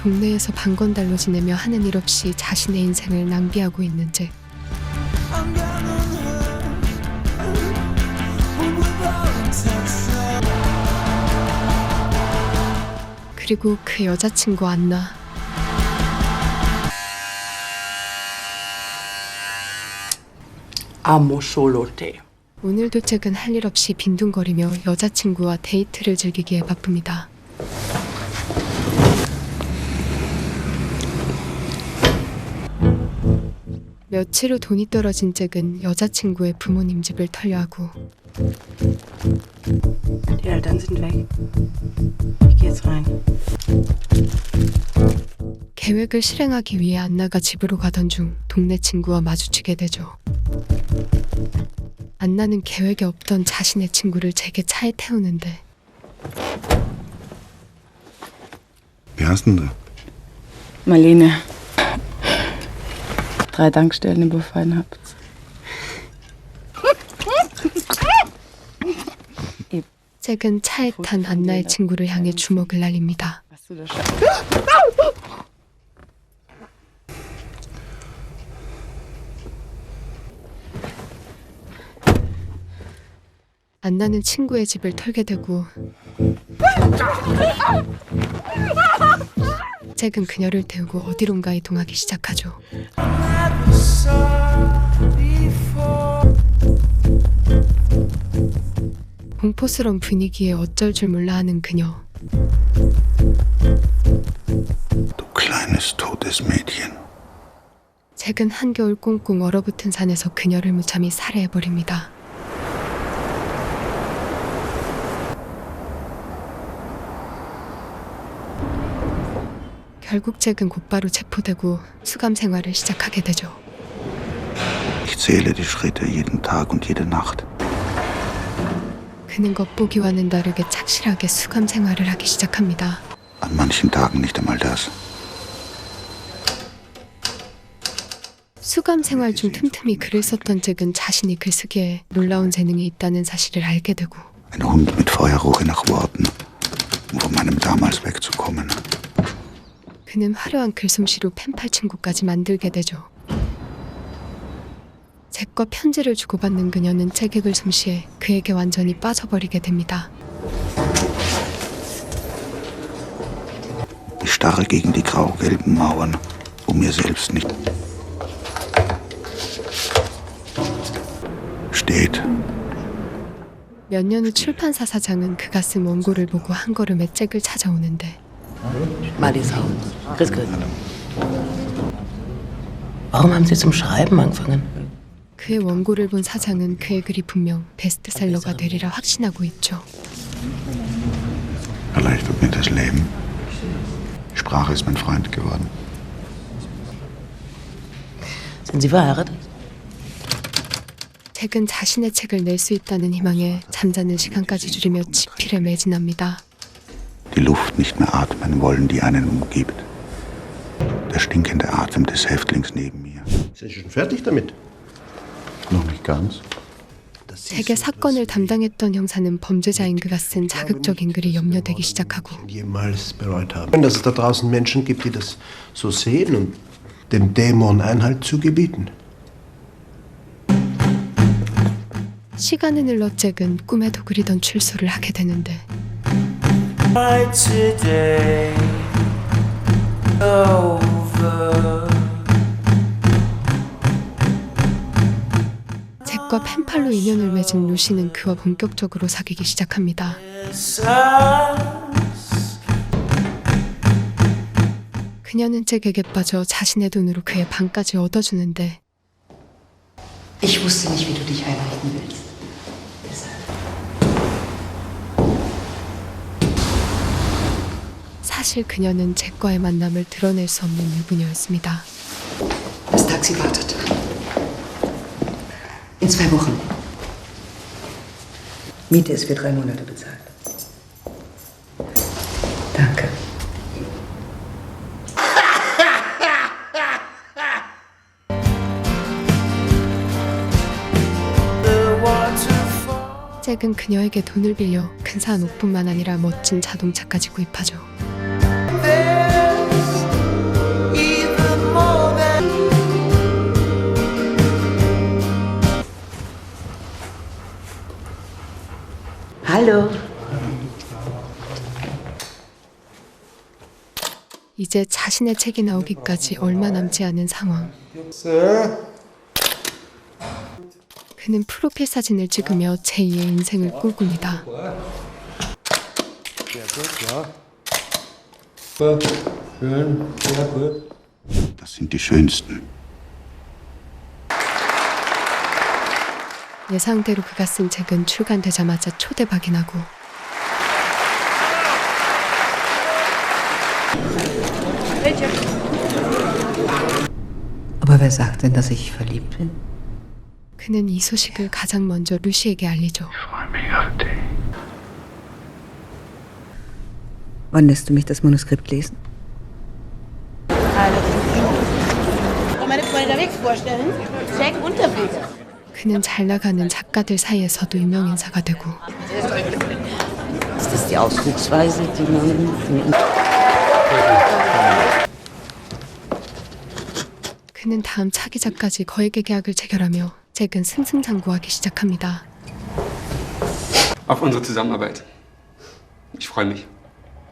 동네에서 방건달로 지내며 하는 일 없이 자신의 인생을 낭비하고 있는 잭. 그리고 그 여자친구 안나. Amo solo te. 오늘도 잭은 할 일 없이 빈둥거리며 여자친구와 데이트를 즐기기에 바쁩니다. 며칠 후 돈이 떨어진 잭은 여자친구의 부모님 집을 털려하고 Die Eltern sind weg. Ich geh jetzt rein. 계획을 실행하기 위해 안나가 집으로 가던 중 동네 친구와 마주치게 되죠. 안나는 계획에 없던 자신의 친구를 잭의 차에 태우는데 Wie heißt denn du? Marlene. 3 Tankstellen überfallen habt. 잭은 차에 탄 안나의 친구를 향해 주먹을 날립니다. Hast du das 안나는 친구의 집을 털게 되고 잭은 그녀를 태우고 어디론가 이동하기 시작하죠. 공포스러운 분위기에 어쩔 줄 몰라 하는 그녀. Du kleines totes Mädchen. 잭은 한겨울 꽁꽁 얼어붙은 산에서 그녀를 무참히 살해해버립니다. 결국 잭은 곧바로 체포되고 수감 생활을 시작하게 되죠. Ich zähle die Schritte jeden Tag und jede Nacht. 그는 겉보기와는 다르게 착실하게 수감 생활을 하기 시작합니다. An manchen Tagen nicht einmal das. 수감 생활 중 틈틈이 글을 썼던 잭은 자신이 글쓰기에 놀라운 재능이 있다는 사실을 알게 되고 Ein Hund mit Feuerrohre nach Worten, um von meinem damals wegzukommen. 그는 화려한 글솜씨로 펜팔 친구까지 만들게 되죠. 잭과 편지를 주고받는 그녀는 잭의 글솜씨에 그에게 완전히 빠져버리게 됩니다. Ich starre gegen die grau-gelben Mauern, um mir selbst nicht steht. 몇 년 후 출판사 사장은 그가 쓴 원고를 보고 한 걸음에 잭을 찾아오는데 Madisau. Grüß Gott. Warum haben Sie zum Schreiben angefangen? 그의 원고를 본 사장은 그의 글이 분명 베스트셀러가 되리라 확신하고 있죠. Erleichtert mir das Leben. Sprache ist mein Freund geworden. Sind Sie verheiratet? 잭은 자신의 책을 낼 수 있다는 희망에 잠자는 시간까지 줄이며 지필에 매진합니다. Die Luft nicht mehr atmen wollen, die einen umgibt. Der stinkende Atem des Häftlings neben mir. Sind Sie schon fertig damit? Noch nicht ganz. 잭의 사건을 담당했던 형사는 범죄자인 그가 쓴 자극적인 글이 염려되기 시작하고 Jemals bereut haben. Dass es da draußen Menschen gibt, die das so sehen und dem Dämon Einhalt zu gebieten. 시간은 흘러 잭은 꿈에도 그리던 출소를 하게 되는데 잭과 펜팔로 인연을 맺은 루시는 그와 본격적으로 사귀기 시작합니다. 그녀는 잭에게 빠져 자신의 돈으로 그의 방까지 얻어주는데 Ich wusste nicht, wie du dich einrichten willst. Deshalb. 사실 그녀는 잭과의 만남을 드러낼 수 없는 유부녀였습니다. Das Taxi wartet. In 2 Wochen. Miete ist für 3 Monate bezahlt. Danke. 잭은 그녀에게 돈을 빌려 근사한 옷뿐만 아니라 멋진 자동차까지 구입하죠. Hallo. 이제 자신의 책이 나오기까지 얼마 남지 않은 상황. 그는 프로필 사진을 찍으며 제2의 인생을 꿈꿉니다. Das sind die schönsten. 예상대로 그가 쓴 책은 출간되자마자 초대박이 나고 Aber wer sagt denn, dass ich verliebt bin? 그는 이 소식을 가장 먼저 루시에게 알리죠. Wann lässt du mich das Manuskript lesen? Meine Freunde unterwegs vorstellen. Jack Unterweger. 그는 잘 나가는 작가들 사이에서도 유명인사가 되고 Ist das die Ausdrucksweise, die man... 그는 다음 차기작까지 거액의 계약을 체결하며 잭은 승승장구하기 시작합니다. Auf unsere Zusammenarbeit. Ich freue mich.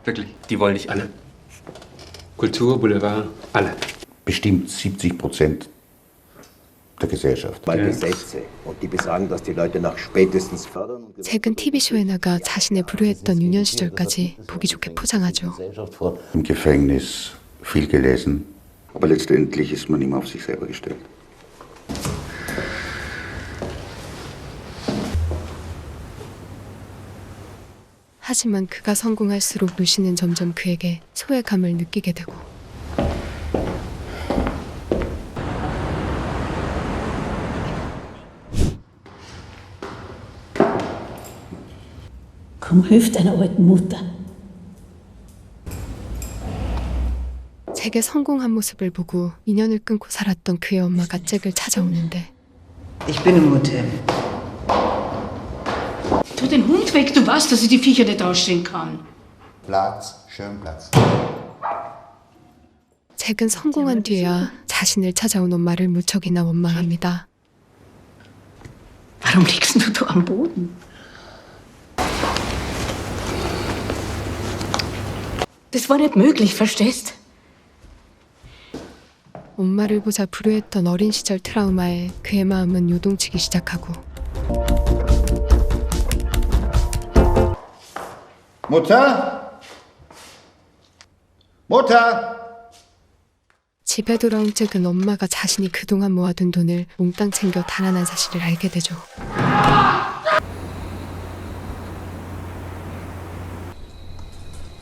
Wirklich. Die wollen nicht alle. Kultur, Boulevard, alle. Bestimmt 70% der Gesellschaft. Mal Gesetze und die besagen, dass die Leute nach spätestens fördern und 잭은 TV쇼에 나가 자신의 불우했던 유년 시절까지 보기 좋게 포장하죠. Im Gefängnis viel gelesen. Aber letztendlich ist man immer auf sich selber gestellt. 하지만 그가 성공할수록 루시는 점점 그에게 소외감을 느끼게 되고 Komm, hilf deiner alten Mutter. 잭의 성공한 모습을 보고 인연을 끊고 살았던 그의 엄마가 잭을 찾아오는데 Ich bin im Hotel. Tu den Hund weg, du weißt, dass ich die Viecher nicht ausstehen kann. Platz, schön Platz. 잭은 성공한 뒤에야 자신을 찾아온 엄마를 무척이나 원망합니다. Warum liegst du da am Boden? Das war nicht möglich, verstehst? 엄마를 보자 불우했던 어린 시절 트라우마에 그의 마음은 요동치기 시작하고 Mutter? Mutter? 집에 돌아온 잭은 엄마가 자신이 그동안 모아둔 돈을 몽땅 챙겨 달아난 사실을 알게 되죠.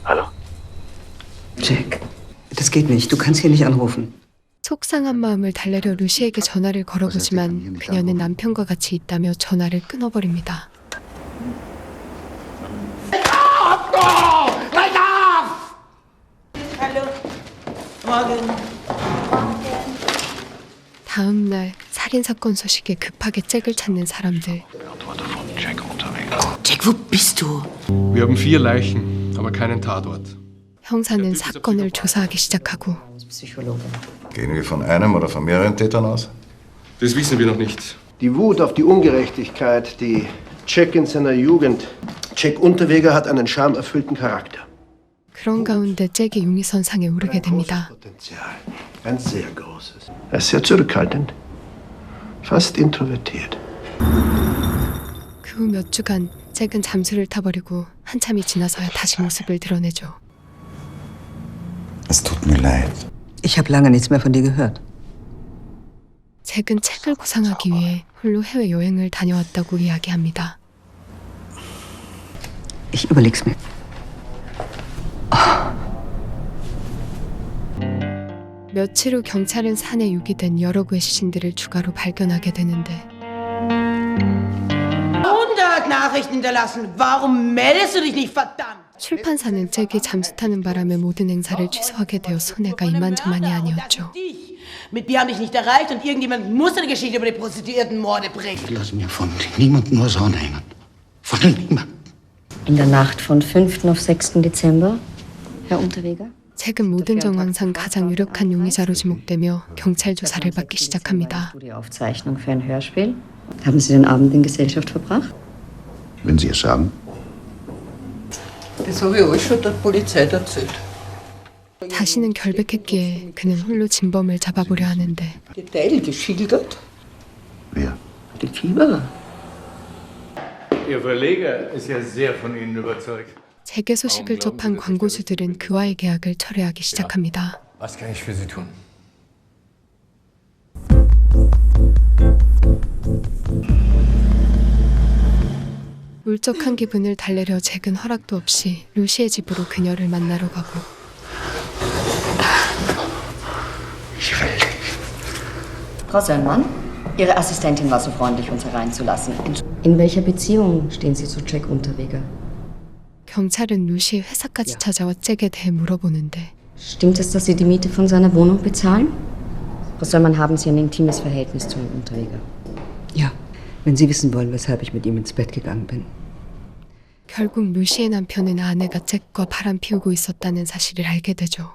Hallo? Jack, das geht nicht. Du kannst hier nicht anrufen. 속상한 마음을 달래려 루시에게 전화를 걸어보지만 그녀는 남편과 같이 있다며 전화를 끊어버립니다. Hallo. Morgen. 다음 날 살인사건 소식에 급하게 잭을 찾는 사람들. Jack, wo bist du? Wir haben 4 Leichen, aber keinen Tatort. 형사는 사건을 조사하기 시작하고 Psychologe. Gehen wir von einem oder von mehreren Tätern aus? Das wissen wir noch nicht. Die Wut auf die Ungerechtigkeit, die Jack in seiner Jugend... Jack Unterweger hat einen schamerfüllten Charakter. 그런 가운데 잭이 용의선상에 오르게 됩니다. Potenzial. Ein sehr großes. Er ist sehr zurückhaltend. Fast introvertiert. 그 후 몇 주간 잭은 잠수를 타버리고 한참이 지나서야 다시 모습을 드러내죠. Es tut mir leid. Ich habe lange nichts mehr von dir gehört. 잭은 책을 구상하기 위해 홀로 해외여행을 다녀왔다고 이야기합니다. Ich überleg's mir. 며칠 후 경찰은 산에 유기된 여러 구의 시신들을 추가로 발견하게 되는데 100 Nachrichten hinterlassen. Warum meldest du dich nicht, verdammt? 출판사는 잭이 잠수 타는 바람에 모든 행사를 취소하게 되어 손해가 이만저만이 아니었죠. Mit mir haben dich nicht erreicht und irgendjemand muss eine Geschichte über die Prostituiertenmorde bringen. Lass mir von niemandem was anhängen. Von niemandem. In der Nacht von 5. auf 6. Dezember, Herr Unterweger? 잭은 모든 정황상 가장 유력한 용의자로 지목되며 경찰 조사를 받기 시작합니다. Studioaufzeichnung für ein Hörspiel. Haben Sie den Abend in Gesellschaft verbracht? Wenn Sie es sagen. Das habe ich alles schon der Polizei erzählt. 자신은 결백했기에 그는 홀로 진범을 잡아보려 하는데 Detail geschildert. Wer? Die Kieberer. Ihr Verleger ist ja sehr von Ihnen überzeugt. 재계 소식을 접한 광고주들은 그와의 계약을 철회하기 시작합니다. Was kann ich für Sie tun? 울적한 기분을 달래려 잭은 허락도 없이 루시의 집으로 그녀를 만나러 가고 Frau Söllmann, Ihre Assistentin war so freundlich, uns hereinzulassen. In welcher Beziehung stehen Sie zu Jack Unterweger? 경찰은 루시의 회사까지 찾아와 잭에 대해 물어보는데 Stimmt es, dass Sie die Miete von seiner Wohnung bezahlen? Frau Söllmann, haben Sie ein intimes Verhältnis zu Herrn Unterweger? Ja, wenn Sie wissen wollen, weshalb ich mit ihm ins Bett gegangen bin. 결국 루시의 남편은 아내가 잭과 바람 피우고 있었다는 사실을 알게 되죠.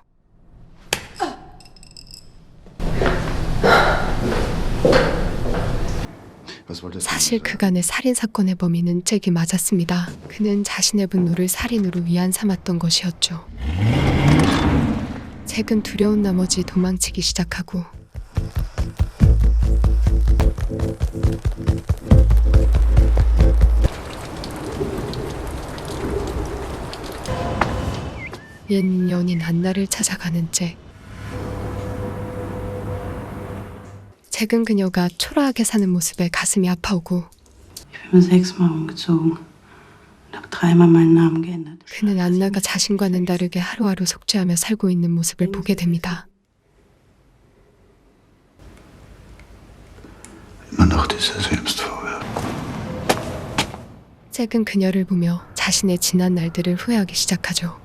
사실 그간의 살인사건의 범인은 잭이 맞았습니다. 그는 자신의 분노를 살인으로 위안 삼았던 것이었죠. 잭은 두려운 나머지 도망치기 시작하고 옛 연인 안나를 찾아가는 잭. 잭은 그녀가 초라하게 사는 모습에 가슴이 아파오고 Ich bin 6-mal umgezogen und habe 3-mal meinen Namen geändert. 그는 안나가 자신과는 다르게 하루하루 속죄하며 살고 있는 모습을 보게 됩니다. Immer noch dieser Selbstvorwürfe. 잭은 그녀를 보며 자신의 지난 날들을 후회하기 시작하죠.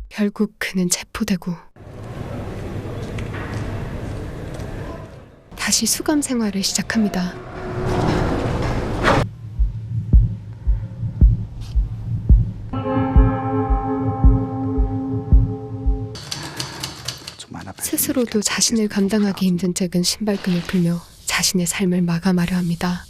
결국 그는 체포되고 다시 수감 생활을 시작합니다. 스스로도 자신을 감당하기 힘든 잭은 신발끈을 풀며 자신의 삶을 마감하려 합니다.